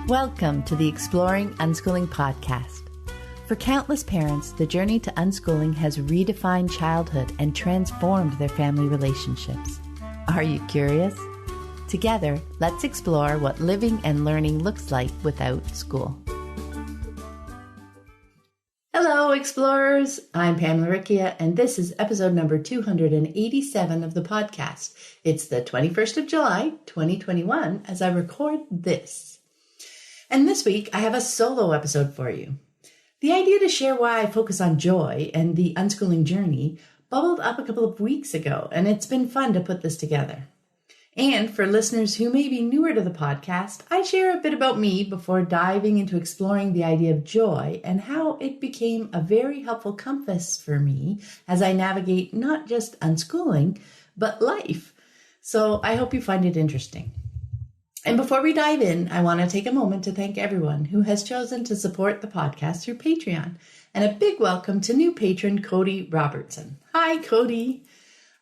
Welcome to the Exploring Unschooling podcast. For countless parents, the journey to unschooling has redefined childhood and transformed their family relationships. Are you curious? Together, let's explore what living and learning looks like without school. Hello, explorers. I'm Pamela Riccia, and this is episode number 287 of the podcast. It's the 21st of July, 2021, as I record this. And this week, I have a solo episode for you. The idea to share why I focus on joy and the unschooling journey bubbled up a couple of weeks ago, and it's been fun to put this together. And for listeners who may be newer to the podcast, I share a bit about me before diving into exploring the idea of joy and how it became a very helpful compass for me as I navigate not just unschooling, but life. So I hope you find it interesting. And before we dive in, I want to take a moment to thank everyone who has chosen to support the podcast through Patreon. And a big welcome to new patron Cody Robertson. Hi, Cody.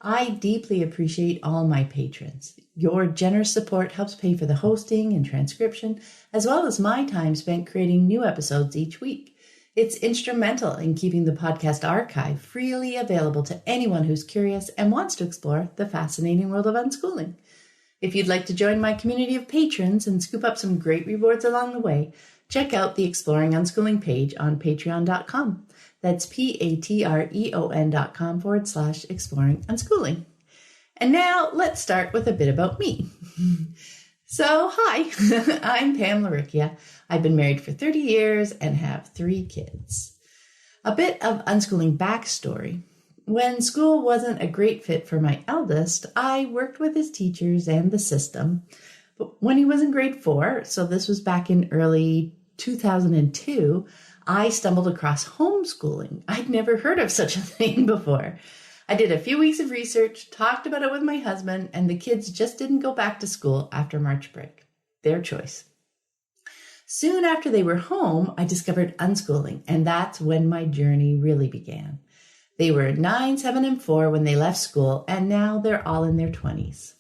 I deeply appreciate all my patrons. Your generous support helps pay for the hosting and transcription, as well as my time spent creating new episodes each week. It's instrumental in keeping the podcast archive freely available to anyone who's curious and wants to explore the fascinating world of unschooling. If you'd like to join my community of patrons and scoop up some great rewards along the way, check out the Exploring Unschooling page on patreon.com. That's patreon.com/exploring unschooling. And now let's start with a bit about me. So, hi, I'm Pamela Riccia. I've been married for 30 years and have 3 kids. A bit of unschooling backstory. When school wasn't a great fit for my eldest, I worked with his teachers and the system. But when he was in grade 4, so this was back in early 2002, I stumbled across homeschooling. I'd never heard of such a thing before. I did a few weeks of research, talked about it with my husband, and the kids just didn't go back to school after March break. Their choice. Soon after they were home, I discovered unschooling, and that's when my journey really began. They were 9, 7, and 4 when they left school, and now they're all in their 20s.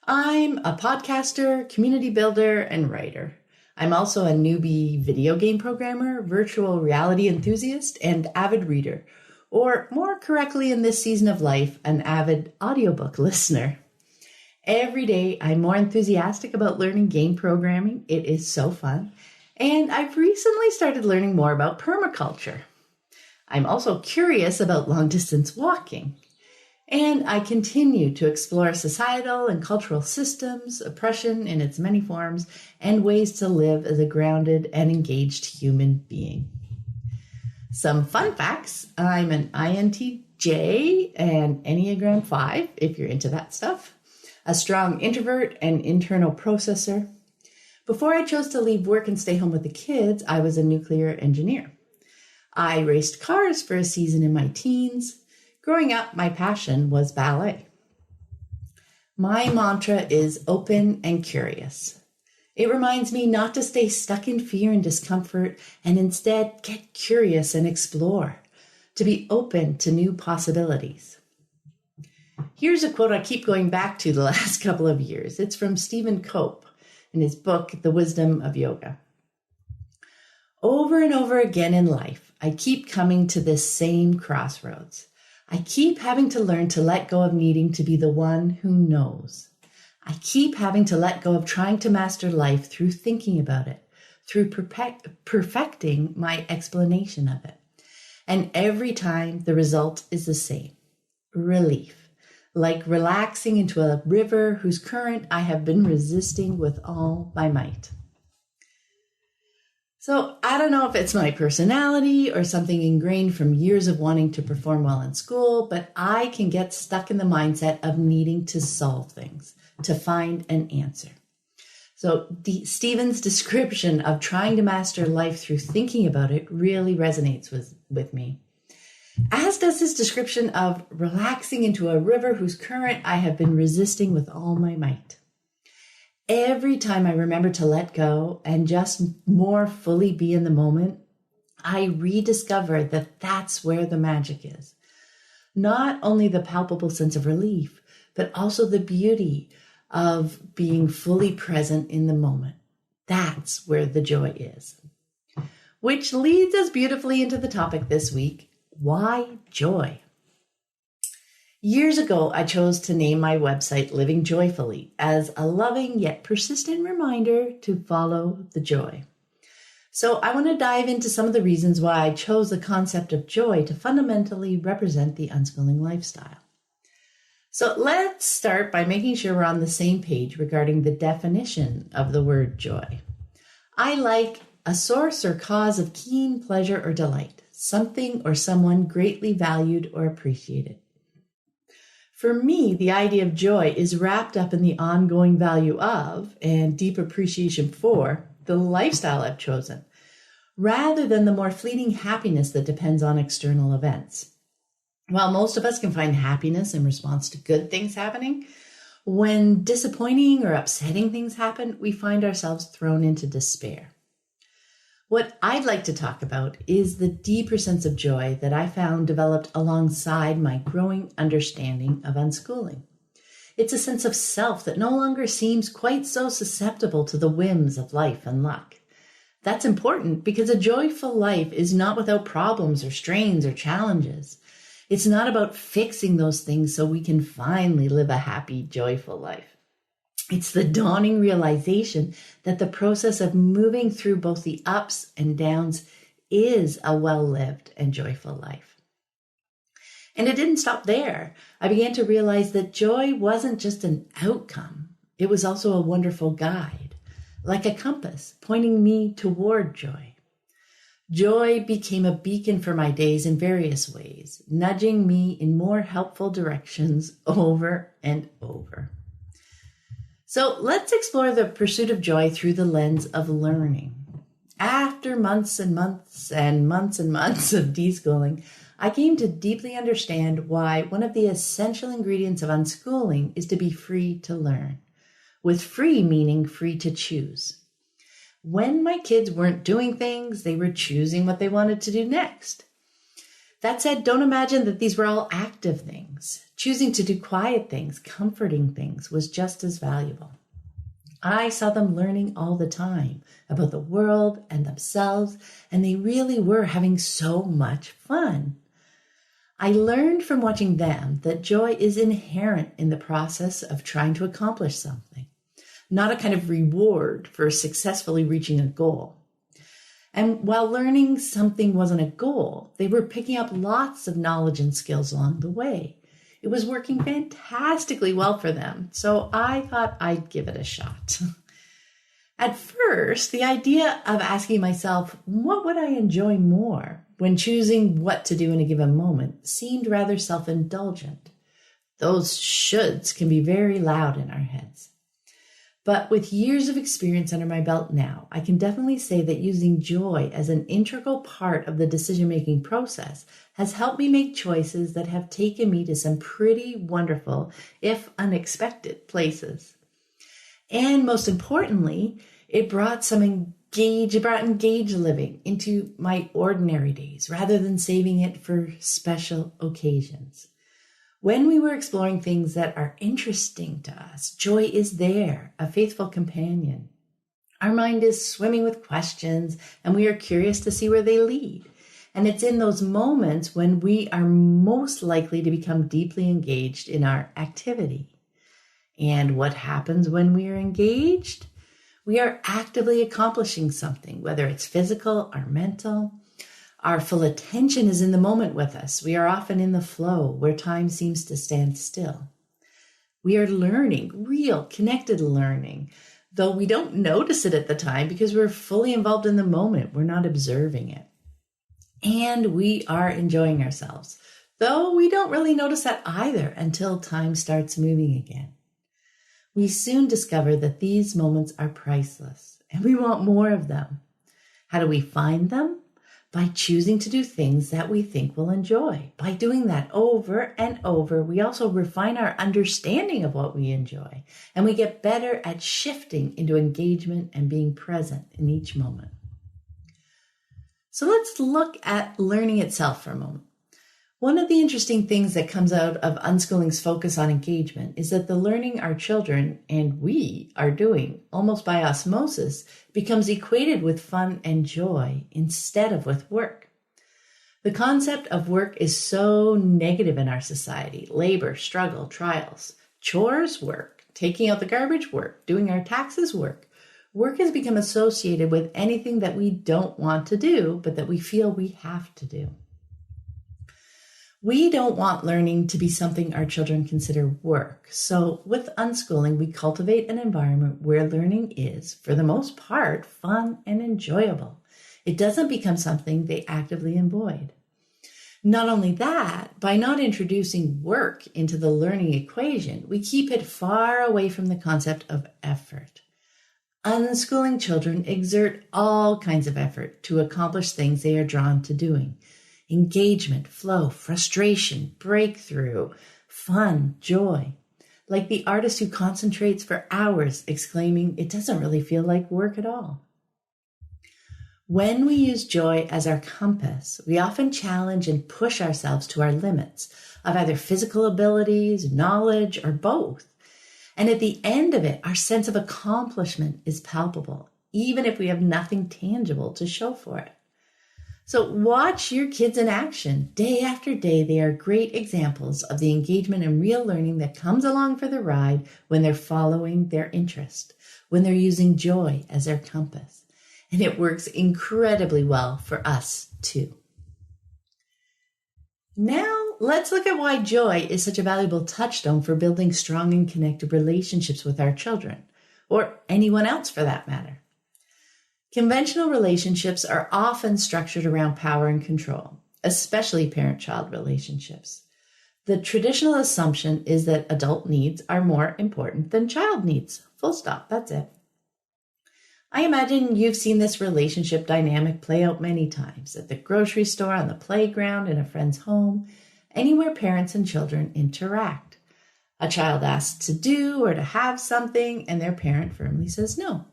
I'm a podcaster, community builder, and writer. I'm also a newbie video game programmer, virtual reality enthusiast, and avid reader, or more correctly in this season of life, an avid audiobook listener. Every day, I'm more enthusiastic about learning game programming. It is so fun. And I've recently started learning more about permaculture. I'm also curious about long-distance walking. And I continue to explore societal and cultural systems, oppression in its many forms, and ways to live as a grounded and engaged human being. Some fun facts. I'm an INTJ and Enneagram 5, if you're into that stuff. A strong introvert and internal processor. Before I chose to leave work and stay home with the kids, I was a nuclear engineer. I raced cars for a season in my teens. Growing up, my passion was ballet. My mantra is open and curious. It reminds me not to stay stuck in fear and discomfort and instead get curious and explore, to be open to new possibilities. Here's a quote I keep going back to the last couple of years. It's from Stephen Cope in his book, The Wisdom of Yoga. Over and over again in life, I keep coming to this same crossroads. I keep having to learn to let go of needing to be the one who knows. I keep having to let go of trying to master life through thinking about it, through perfecting my explanation of it. And every time the result is the same. Relief. Like relaxing into a river whose current I have been resisting with all my might. So I don't know if it's my personality or something ingrained from years of wanting to perform well in school, but I can get stuck in the mindset of needing to solve things, to find an answer. So Stephen's description of trying to master life through thinking about it really resonates with me. As does his description of relaxing into a river whose current I have been resisting with all my might. Every time I remember to let go and just more fully be in the moment, I rediscover that that's where the magic is. Not only the palpable sense of relief, but also the beauty of being fully present in the moment. That's where the joy is. Which leads us beautifully into the topic this week, why joy? Years ago, I chose to name my website Living Joyfully as a loving yet persistent reminder to follow the joy. So I want to dive into some of the reasons why I chose the concept of joy to fundamentally represent the unschooling lifestyle. So let's start by making sure we're on the same page regarding the definition of the word joy. I like a source or cause of keen pleasure or delight, something or someone greatly valued or appreciated. For me, the idea of joy is wrapped up in the ongoing value of and deep appreciation for the lifestyle I've chosen, rather than the more fleeting happiness that depends on external events. While most of us can find happiness in response to good things happening, when disappointing or upsetting things happen, we find ourselves thrown into despair. What I'd like to talk about is the deeper sense of joy that I found developed alongside my growing understanding of unschooling. It's a sense of self that no longer seems quite so susceptible to the whims of life and luck. That's important because a joyful life is not without problems or strains or challenges. It's not about fixing those things so we can finally live a happy, joyful life. It's the dawning realization that the process of moving through both the ups and downs is a well-lived and joyful life. And it didn't stop there. I began to realize that joy wasn't just an outcome. It was also a wonderful guide, like a compass pointing me toward joy. Joy became a beacon for my days in various ways, nudging me in more helpful directions over and over. So let's explore the pursuit of joy through the lens of learning. After months and months and months and months of deschooling, I came to deeply understand why one of the essential ingredients of unschooling is to be free to learn, with free meaning free to choose. When my kids weren't doing things, they were choosing what they wanted to do next. That said, don't imagine that these were all active things. Choosing to do quiet things, comforting things was just as valuable. I saw them learning all the time about the world and themselves, and they really were having so much fun. I learned from watching them that joy is inherent in the process of trying to accomplish something, not a kind of reward for successfully reaching a goal. And while learning something wasn't a goal, they were picking up lots of knowledge and skills along the way. It was working fantastically well for them, so I thought I'd give it a shot. At first, the idea of asking myself, what would I enjoy more when choosing what to do in a given moment seemed rather self-indulgent. Those shoulds can be very loud in our heads. But with years of experience under my belt now, I can definitely say that using joy as an integral part of the decision-making process has helped me make choices that have taken me to some pretty wonderful, if unexpected, places. And most importantly, it brought engaged living into my ordinary days rather than saving it for special occasions. When we were exploring things that are interesting to us, joy is there, a faithful companion. Our mind is swimming with questions, and we are curious to see where they lead. And it's in those moments when we are most likely to become deeply engaged in our activity. And what happens when we are engaged? We are actively accomplishing something, whether it's physical or mental. Our full attention is in the moment with us. We are often in the flow where time seems to stand still. We are learning, real connected learning, though we don't notice it at the time because we're fully involved in the moment. We're not observing it. And we are enjoying ourselves, though we don't really notice that either until time starts moving again. We soon discover that these moments are priceless and we want more of them. How do we find them? By choosing to do things that we think we'll enjoy. By doing that over and over, we also refine our understanding of what we enjoy, and we get better at shifting into engagement and being present in each moment. So let's look at learning itself for a moment. One of the interesting things that comes out of unschooling's focus on engagement is that the learning our children and we are doing almost by osmosis becomes equated with fun and joy instead of with work. The concept of work is so negative in our society. Labor, struggle, trials, chores, work, taking out the garbage, work, doing our taxes, work. Work has become associated with anything that we don't want to do, but that we feel we have to do. We don't want learning to be something our children consider work. So with unschooling, we cultivate an environment where learning is, for the most part, fun and enjoyable. It doesn't become something they actively avoid. Not only that, by not introducing work into the learning equation, we keep it far away from the concept of effort. Unschooling children exert all kinds of effort to accomplish things they are drawn to doing. Engagement, flow, frustration, breakthrough, fun, joy. Like the artist who concentrates for hours exclaiming, "It doesn't really feel like work at all." When we use joy as our compass, we often challenge and push ourselves to our limits of either physical abilities, knowledge, or both. And at the end of it, our sense of accomplishment is palpable, even if we have nothing tangible to show for it. So watch your kids in action. Day after day, they are great examples of the engagement and real learning that comes along for the ride when they're following their interest, when they're using joy as their compass. And it works incredibly well for us too. Now, let's look at why joy is such a valuable touchstone for building strong and connected relationships with our children, or anyone else for that matter. Conventional relationships are often structured around power and control, especially parent-child relationships. The traditional assumption is that adult needs are more important than child needs. Full stop, that's it. I imagine you've seen this relationship dynamic play out many times at the grocery store, on the playground, in a friend's home, anywhere parents and children interact. A child asks to do or to have something, and their parent firmly says no.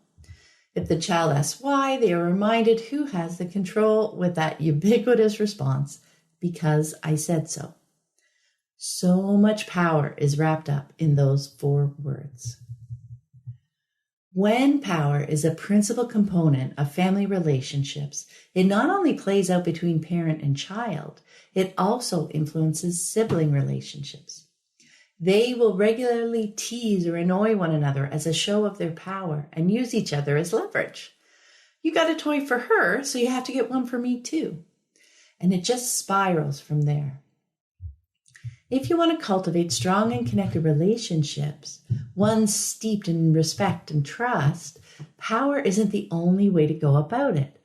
If the child asks why, they are reminded who has the control with that ubiquitous response, "Because I said so." So much power is wrapped up in those 4 words. When power is a principal component of family relationships, it not only plays out between parent and child, it also influences sibling relationships. They will regularly tease or annoy one another as a show of their power and use each other as leverage. "You got a toy for her, so you have to get one for me too." And it just spirals from there. If you want to cultivate strong and connected relationships, ones steeped in respect and trust, power isn't the only way to go about it.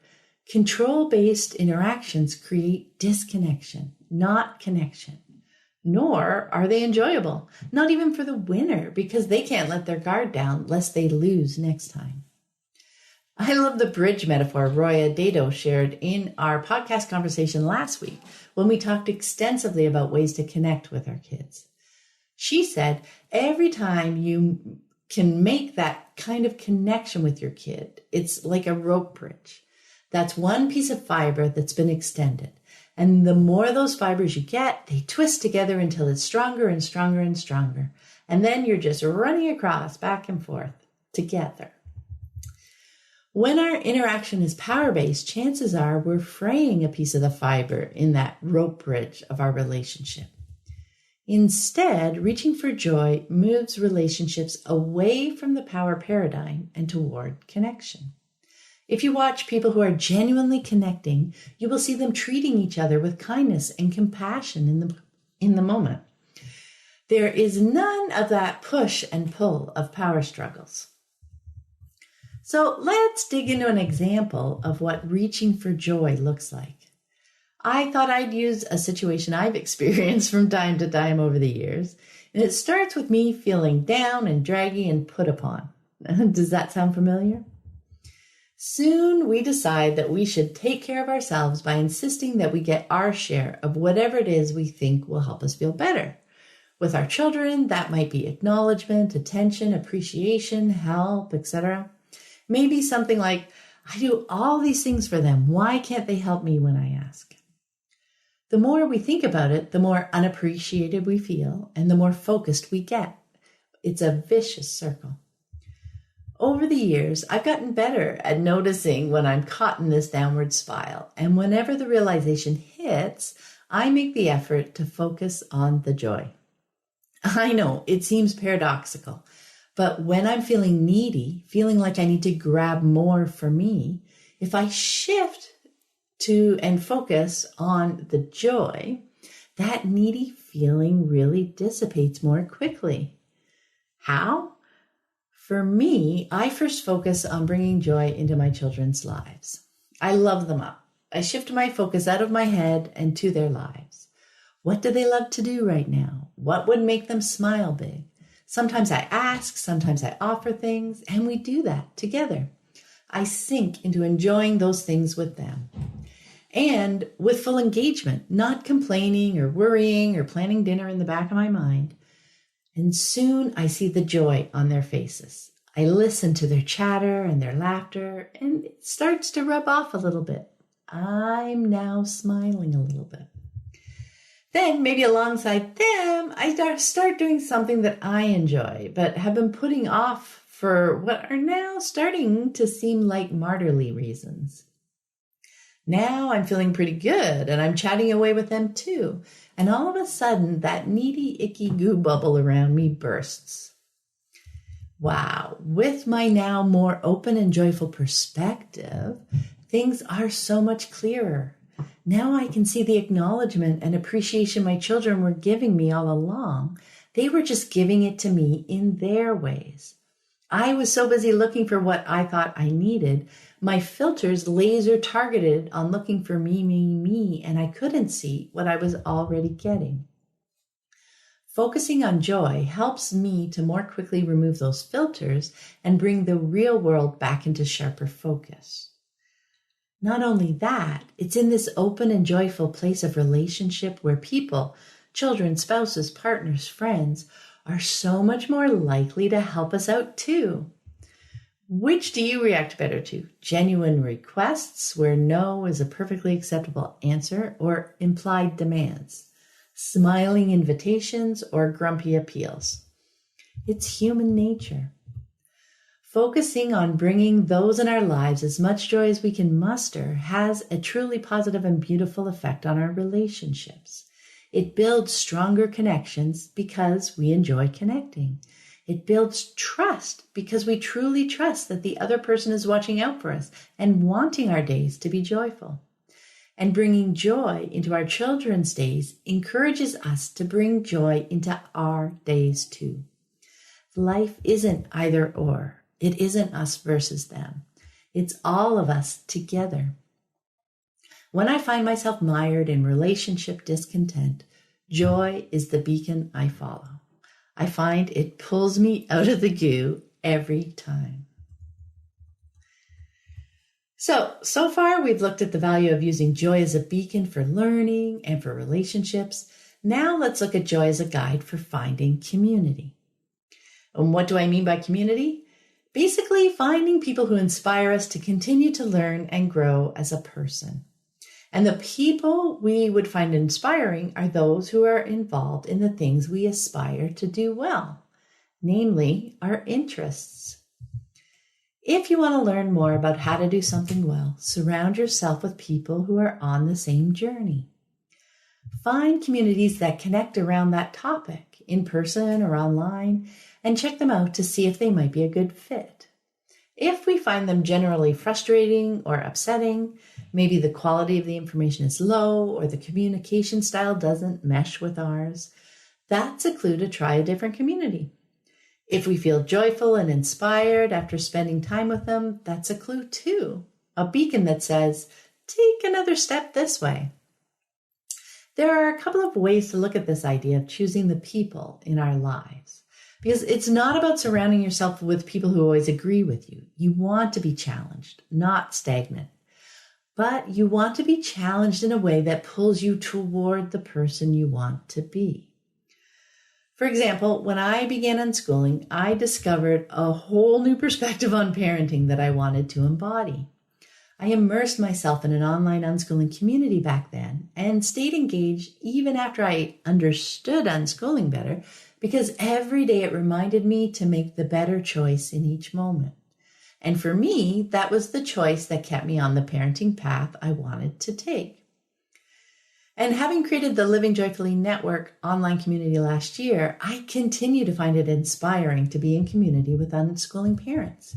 Control-based interactions create disconnection, not connection. Nor are they enjoyable, not even for the winner, because they can't let their guard down lest they lose next time. I love the bridge metaphor Roya Dado shared in our podcast conversation last week when we talked extensively about ways to connect with our kids. She said, every time you can make that kind of connection with your kid, it's like a rope bridge. That's one piece of fiber that's been extended. And the more of those fibers you get, they twist together until it's stronger and stronger and stronger. And then you're just running across back and forth together. When our interaction is power-based, chances are we're fraying a piece of the fiber in that rope bridge of our relationship. Instead, reaching for joy moves relationships away from the power paradigm and toward connection. If you watch people who are genuinely connecting, you will see them treating each other with kindness and compassion in the moment. There is none of that push and pull of power struggles. So let's dig into an example of what reaching for joy looks like. I thought I'd use a situation I've experienced from time to time over the years, and it starts with me feeling down and draggy and put upon. Does that sound familiar? Soon we decide that we should take care of ourselves by insisting that we get our share of whatever it is we think will help us feel better. With our children, that might be acknowledgement, attention, appreciation, help, etc. Maybe something like, "I do all these things for them. Why can't they help me when I ask?" The more we think about it, the more unappreciated we feel and the more focused we get. It's a vicious circle. Over the years, I've gotten better at noticing when I'm caught in this downward spiral. And whenever the realization hits, I make the effort to focus on the joy. I know it seems paradoxical, but when I'm feeling needy, feeling like I need to grab more for me, if I shift to and focus on the joy, that needy feeling really dissipates more quickly. How? For me, I first focus on bringing joy into my children's lives. I love them up. I shift my focus out of my head and to their lives. What do they love to do right now? What would make them smile big? Sometimes I ask, sometimes I offer things, and we do that together. I sink into enjoying those things with them. And with full engagement, not complaining or worrying or planning dinner in the back of my mind. And soon I see the joy on their faces. I listen to their chatter and their laughter, and it starts to rub off a little bit. I'm now smiling a little bit. Then maybe alongside them, I start doing something that I enjoy, but have been putting off for what are now starting to seem like martyrly reasons. Now I'm feeling pretty good and I'm chatting away with them too. And all of a sudden that needy, icky goo bubble around me bursts. Wow, with my now more open and joyful perspective, things are so much clearer. Now I can see the acknowledgement and appreciation my children were giving me all along. They were just giving it to me in their ways. I was so busy looking for what I thought I needed. My filters laser targeted on looking for me, and I couldn't see what I was already getting. Focusing on joy helps me to more quickly remove those filters and bring the real world back into sharper focus. Not only that, it's in this open and joyful place of relationship where people, children, spouses, partners, friends, are so much more likely to help us out too. Which do you react better to? Genuine requests where no is a perfectly acceptable answer, or implied demands? Smiling invitations or grumpy appeals? It's human nature. Focusing on bringing those in our lives as much joy as we can muster has a truly positive and beautiful effect on our relationships. It builds stronger connections because we enjoy connecting. It builds trust because we truly trust that the other person is watching out for us and wanting our days to be joyful. And bringing joy into our children's days encourages us to bring joy into our days too. Life isn't either or. It isn't us versus them. It's all of us together. When I find myself mired in relationship discontent, joy is the beacon I follow. I find it pulls me out of the goo every time. So far we've looked at the value of using joy as a beacon for learning and for relationships. Now let's look at joy as a guide for finding community. And what do I mean by community? Basically, finding people who inspire us to continue to learn and grow as a person. And the people we would find inspiring are those who are involved in the things we aspire to do well, namely our interests. If you want to learn more about how to do something well, surround yourself with people who are on the same journey. Find communities that connect around that topic, in person or online, and check them out to see if they might be a good fit. If we find them generally frustrating or upsetting, maybe the quality of the information is low or the communication style doesn't mesh with ours, that's a clue to try a different community. If we feel joyful and inspired after spending time with them, that's a clue too, a beacon that says, take another step this way. There are a couple of ways to look at this idea of choosing the people in our lives. Because it's not about surrounding yourself with people who always agree with you. You want to be challenged, not stagnant. But you want to be challenged in a way that pulls you toward the person you want to be. For example, when I began unschooling, I discovered a whole new perspective on parenting that I wanted to embody. I immersed myself in an online unschooling community back then and stayed engaged even after I understood unschooling better, because every day it reminded me to make the better choice in each moment. And for me, that was the choice that kept me on the parenting path I wanted to take. And having created the Living Joyfully Network online community last year, I continue to find it inspiring to be in community with unschooling parents.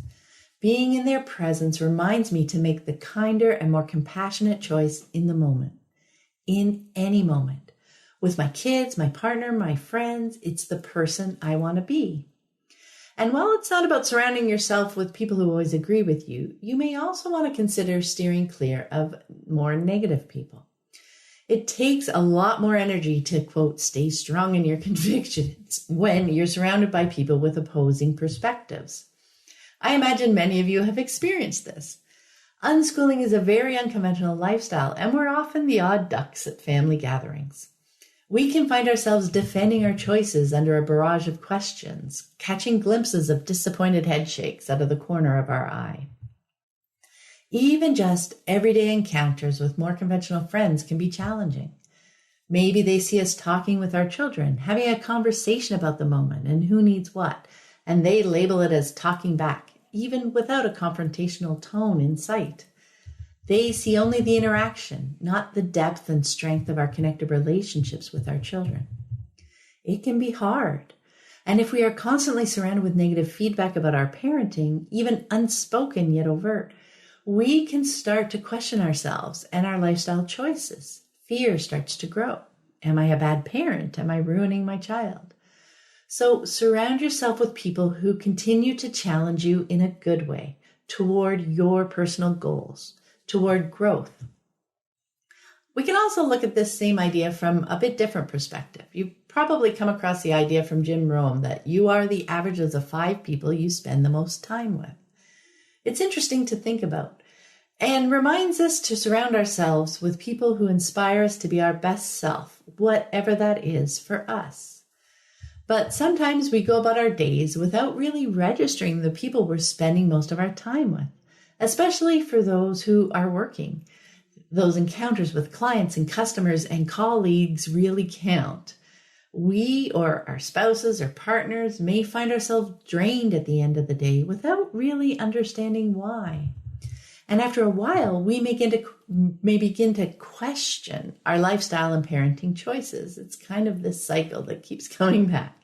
Being in their presence reminds me to make the kinder and more compassionate choice in the moment, in any moment. With my kids, my partner, my friends, it's the person I want to be. And while it's not about surrounding yourself with people who always agree with you, you may also want to consider steering clear of more negative people. It takes a lot more energy to, quote, stay strong in your convictions when you're surrounded by people with opposing perspectives. I imagine many of you have experienced this. Unschooling is a very unconventional lifestyle, and we're often the odd ducks at family gatherings. We can find ourselves defending our choices under a barrage of questions, catching glimpses of disappointed head shakes out of the corner of our eye. Even just everyday encounters with more conventional friends can be challenging. Maybe they see us talking with our children, having a conversation about the moment and who needs what, and they label it as talking back, even without a confrontational tone in sight. They see only the interaction, not the depth and strength of our connected relationships with our children. It can be hard. And if we are constantly surrounded with negative feedback about our parenting, even unspoken yet overt, we can start to question ourselves and our lifestyle choices. Fear starts to grow. Am I a bad parent? Am I ruining my child? So surround yourself with people who continue to challenge you in a good way toward your personal goals, toward growth. We can also look at this same idea from a bit different perspective. You've probably come across the idea from Jim Rohn that you are the average of the 5 people you spend the most time with. It's interesting to think about and reminds us to surround ourselves with people who inspire us to be our best self, whatever that is for us. But sometimes we go about our days without really registering the people we're spending most of our time with, especially for those who are working. Those encounters with clients and customers and colleagues really count. We or our spouses or partners may find ourselves drained at the end of the day without really understanding why. And after a while, we may begin to question our lifestyle and parenting choices. It's kind of this cycle that keeps coming back.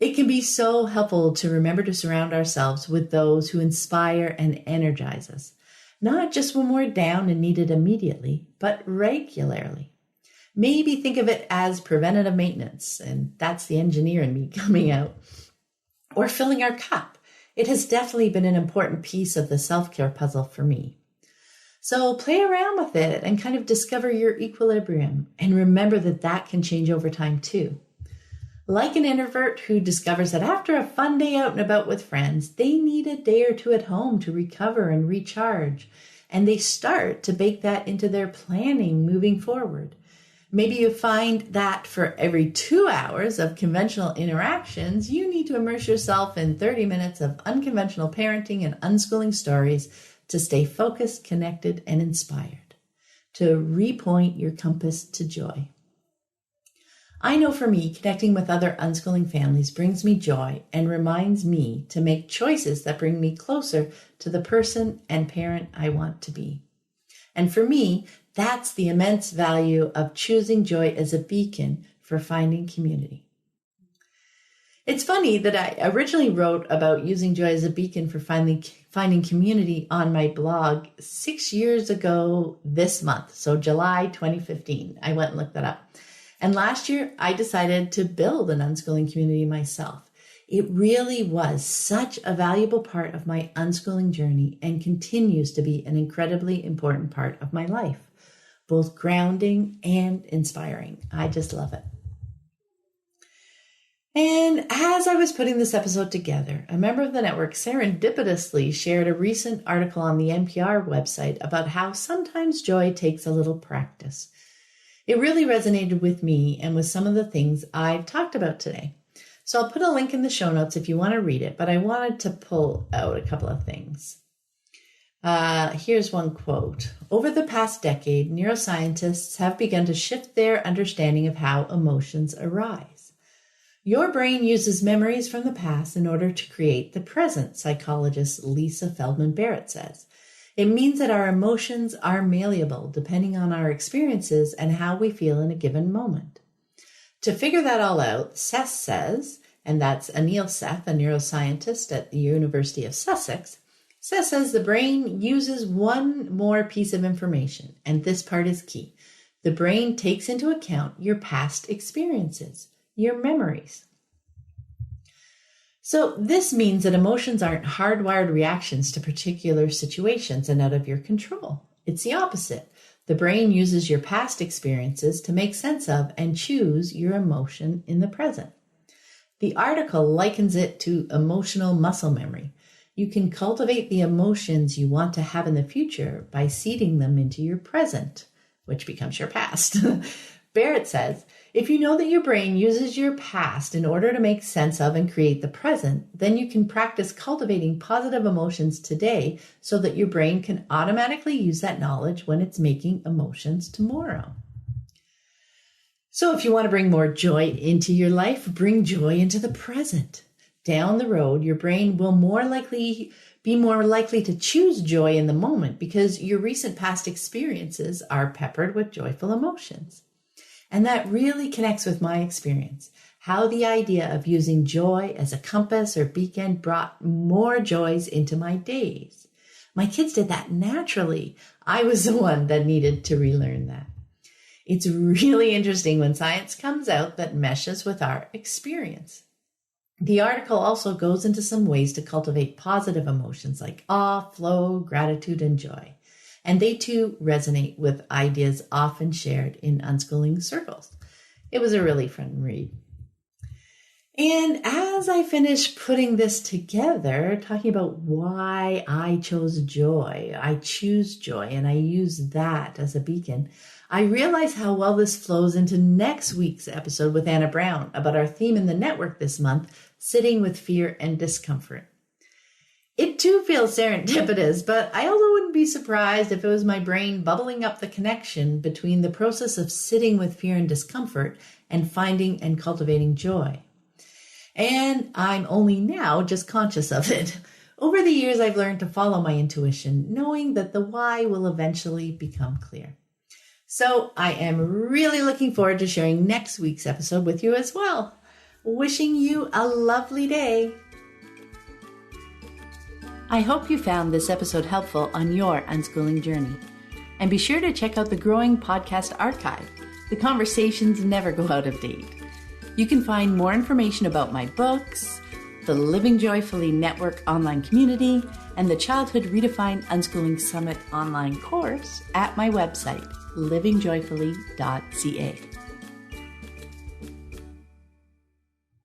It can be so helpful to remember to surround ourselves with those who inspire and energize us, not just when we're down and need it immediately, but regularly. Maybe think of it as preventative maintenance, and that's the engineer in me coming out, or filling our cup. It has definitely been an important piece of the self-care puzzle for me. So play around with it and kind of discover your equilibrium, and remember that that can change over time too. Like an introvert who discovers that after a fun day out and about with friends, they need a day or two at home to recover and recharge, and they start to bake that into their planning moving forward. Maybe you find that for every 2 hours of conventional interactions, you need to immerse yourself in 30 minutes of unconventional parenting and unschooling stories to stay focused, connected, and inspired, to repoint your compass to joy. I know for me, connecting with other unschooling families brings me joy and reminds me to make choices that bring me closer to the person and parent I want to be. And for me, that's the immense value of choosing joy as a beacon for finding community. It's funny that I originally wrote about using joy as a beacon for finding community on my blog 6 years ago this month, so July 2015. I went and looked that up. And last year, I decided to build an unschooling community myself. It really was such a valuable part of my unschooling journey and continues to be an incredibly important part of my life, both grounding and inspiring. I just love it. And as I was putting this episode together, a member of the network serendipitously shared a recent article on the NPR website about how sometimes joy takes a little practice. It really resonated with me and with some of the things I've talked about today. So I'll put a link in the show notes if you want to read it, but I wanted to pull out a couple of things. Here's one quote. Over the past decade, neuroscientists have begun to shift their understanding of how emotions arise. Your brain uses memories from the past in order to create the present, psychologist Lisa Feldman Barrett says. It means that our emotions are malleable depending on our experiences and how we feel in a given moment. To figure that all out, Seth says, and that's Anil Seth, a neuroscientist at the University of Sussex, Seth says the brain uses one more piece of information, and this part is key. The brain takes into account your past experiences, your memories. So this means that emotions aren't hardwired reactions to particular situations and out of your control. It's the opposite. The brain uses your past experiences to make sense of and choose your emotion in the present. The article likens it to emotional muscle memory. You can cultivate the emotions you want to have in the future by seeding them into your present, which becomes your past. Barrett says, if you know that your brain uses your past in order to make sense of and create the present, then you can practice cultivating positive emotions today so that your brain can automatically use that knowledge when it's making emotions tomorrow. So if you want to bring more joy into your life, bring joy into the present. Down the road, your brain will be more likely to choose joy in the moment because your recent past experiences are peppered with joyful emotions. And that really connects with my experience, how the idea of using joy as a compass or beacon brought more joys into my days. My kids did that naturally. I was the one that needed to relearn that. It's really interesting when science comes out that meshes with our experience. The article also goes into some ways to cultivate positive emotions like awe, flow, gratitude, and joy. And they too resonate with ideas often shared in unschooling circles. It was a really fun read. And as I finished putting this together, talking about why I chose joy, I choose joy, and I use that as a beacon, I realize how well this flows into next week's episode with Anna Brown about our theme in the network this month, sitting with fear and discomfort. It too feels serendipitous, but I also wouldn't be surprised if it was my brain bubbling up the connection between the process of sitting with fear and discomfort and finding and cultivating joy. And I'm only now just conscious of it. Over the years, I've learned to follow my intuition, knowing that the why will eventually become clear. So I am really looking forward to sharing next week's episode with you as well. Wishing you a lovely day. I hope you found this episode helpful on your unschooling journey. And be sure to check out the growing podcast archive. The conversations never go out of date. You can find more information about my books, the Living Joyfully Network online community, and the Childhood Redefined Unschooling Summit online course at my website, livingjoyfully.ca.